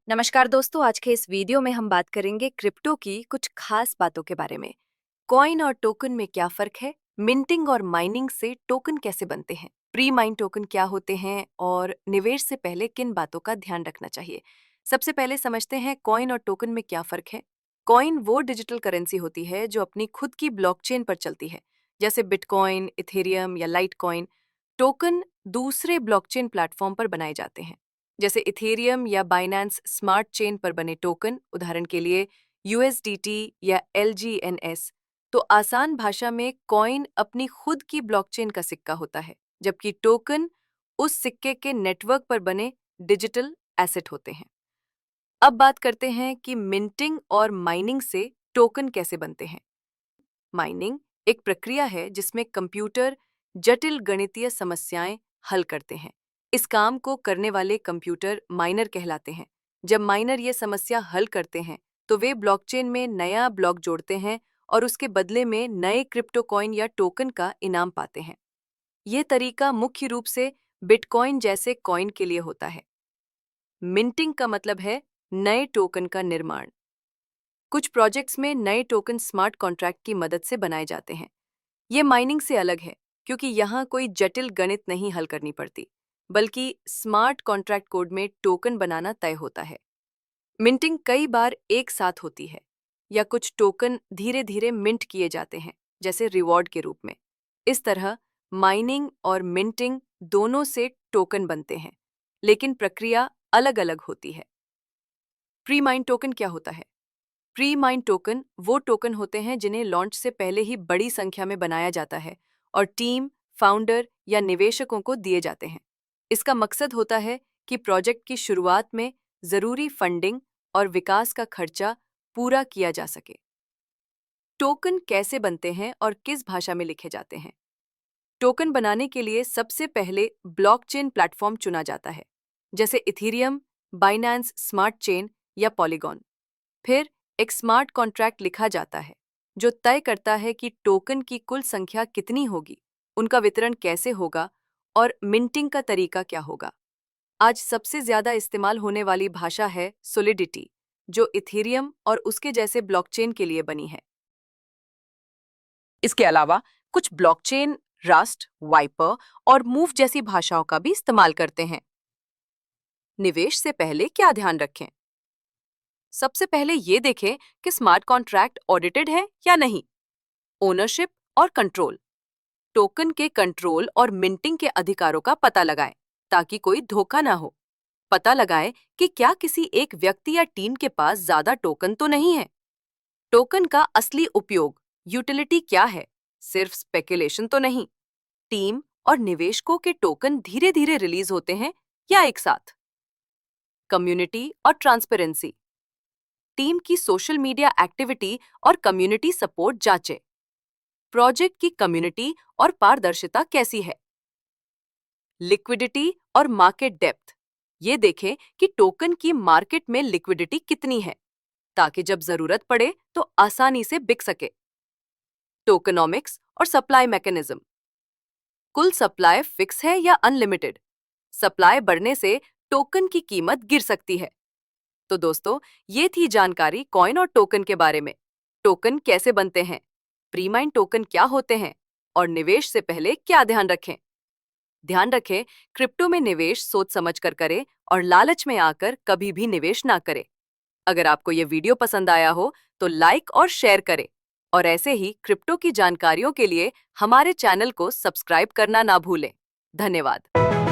नमस्कार दोस्तों, आज के इस वीडियो में हम बात करेंगे क्रिप्टो की कुछ खास बातों के बारे में। कॉइन और टोकन में क्या फर्क है, मिंटिंग और माइनिंग से टोकन कैसे बनते हैं, प्री माइन टोकन क्या होते हैं और निवेश से पहले किन बातों का ध्यान रखना चाहिए। सबसे पहले समझते हैं कॉइन और टोकन में क्या फर्क है। कॉइन वो डिजिटल करेंसी होती है जो अपनी खुद की ब्लॉकचेन पर चलती है, जैसे बिटकॉइन, इथेरियम या लाइटकॉइन। टोकन दूसरे ब्लॉकचेन प्लेटफॉर्म पर बनाए जाते हैं, जैसे इथेरियम या बाइनेंस स्मार्ट चेन पर बने टोकन, उदाहरण के लिए यूएसडीटी या एलजीएनएस। तो आसान भाषा में कॉइन अपनी खुद की ब्लॉकचेन का सिक्का होता है, जबकि टोकन उस सिक्के के नेटवर्क पर बने डिजिटल एसेट होते हैं। अब बात करते हैं कि मिंटिंग और माइनिंग से टोकन कैसे बनते हैं। माइनिंग एक प्रक्रिया है जिसमें कंप्यूटर जटिल गणितीय समस्याएं हल करते हैं। इस काम को करने वाले कंप्यूटर माइनर कहलाते हैं। जब माइनर ये समस्या हल करते हैं तो वे ब्लॉकचेन में नया ब्लॉक जोड़ते हैं और उसके बदले में नए क्रिप्टो कॉइन या टोकन का इनाम पाते हैं। ये तरीका मुख्य रूप से बिटकॉइन जैसे कॉइन के लिए होता है। मिंटिंग का मतलब है नए टोकन का निर्माण। कुछ प्रोजेक्ट्स में नए टोकन स्मार्ट कॉन्ट्रैक्ट की मदद से बनाए जाते हैं। ये माइनिंग से अलग है, क्योंकि यहाँ कोई जटिल गणित नहीं हल करनी पड़ती, बल्कि स्मार्ट कॉन्ट्रैक्ट कोड में टोकन बनाना तय होता है। मिंटिंग कई बार एक साथ होती है, या कुछ टोकन धीरे धीरे मिंट किए जाते हैं, जैसे रिवॉर्ड के रूप में। इस तरह माइनिंग और मिंटिंग दोनों से टोकन बनते हैं, लेकिन प्रक्रिया अलग अलग होती है। प्री माइन टोकन क्या होता है? प्री माइन टोकन वो टोकन होते हैं जिन्हें लॉन्च से पहले ही बड़ी संख्या में बनाया जाता है और टीम, फाउंडर या निवेशकों को दिए जाते हैं। इसका मकसद होता है कि प्रोजेक्ट की शुरुआत में जरूरी फंडिंग और विकास का खर्चा पूरा किया जा सके। टोकन कैसे बनते हैं और किस भाषा में लिखे जाते हैं? टोकन बनाने के लिए सबसे पहले ब्लॉकचेन प्लेटफॉर्म चुना जाता है, जैसे इथेरियम, बाइनेंस स्मार्ट चेन या पॉलीगॉन। फिर एक स्मार्ट कॉन्ट्रैक्ट लिखा जाता है जो तय करता है कि टोकन की कुल संख्या कितनी होगी, उनका वितरण कैसे होगा और मिंटिंग का तरीका क्या होगा। आज सबसे ज्यादा इस्तेमाल होने वाली भाषा है सोलिडिटी, जो इथेरियम और उसके जैसे ब्लॉकचेन के लिए बनी है। इसके अलावा कुछ ब्लॉकचेन रस्ट, वाइपर और मूव जैसी भाषाओं का भी इस्तेमाल करते हैं। निवेश से पहले क्या ध्यान रखें? सबसे पहले ये देखें कि स्मार्ट कॉन्ट्रैक्ट ऑडिटेड है या नहीं। ओनरशिप और कंट्रोल, टोकन के कंट्रोल और मिंटिंग के अधिकारों का पता लगाएं ताकि कोई धोखा ना हो। पता लगाएं कि क्या किसी एक व्यक्ति या टीम के पास ज्यादा टोकन तो नहीं है। टोकन का असली उपयोग, यूटिलिटी क्या है, सिर्फ स्पेकुलेशन तो नहीं। टीम और निवेशकों के टोकन धीरे धीरे रिलीज होते हैं या एक साथ। कम्युनिटी और ट्रांसपेरेंसी, टीम की सोशल मीडिया एक्टिविटी और कम्युनिटी सपोर्ट जांचें। प्रोजेक्ट की कम्युनिटी और पारदर्शिता कैसी है। लिक्विडिटी और मार्केट डेप्थ, ये देखें कि टोकन की मार्केट में लिक्विडिटी कितनी है, ताकि जब जरूरत पड़े तो आसानी से बिक सके। टोकनॉमिक्स और सप्लाई मैकेनिज्म, कुल सप्लाई फिक्स है या अनलिमिटेड। सप्लाई बढ़ने से टोकन की कीमत गिर सकती है। तो दोस्तों, ये थी जानकारी कॉइन और टोकन के बारे में। टोकन कैसे बनते हैं, प्री माइन टोकन क्या होते हैं और निवेश से पहले क्या ध्यान रखें। ध्यान रखें, क्रिप्टो में निवेश सोच समझ कर करें और लालच में आकर कभी भी निवेश ना करें। अगर आपको ये वीडियो पसंद आया हो तो लाइक और शेयर करें, और ऐसे ही क्रिप्टो की जानकारियों के लिए हमारे चैनल को सब्सक्राइब करना ना भूलें। धन्यवाद।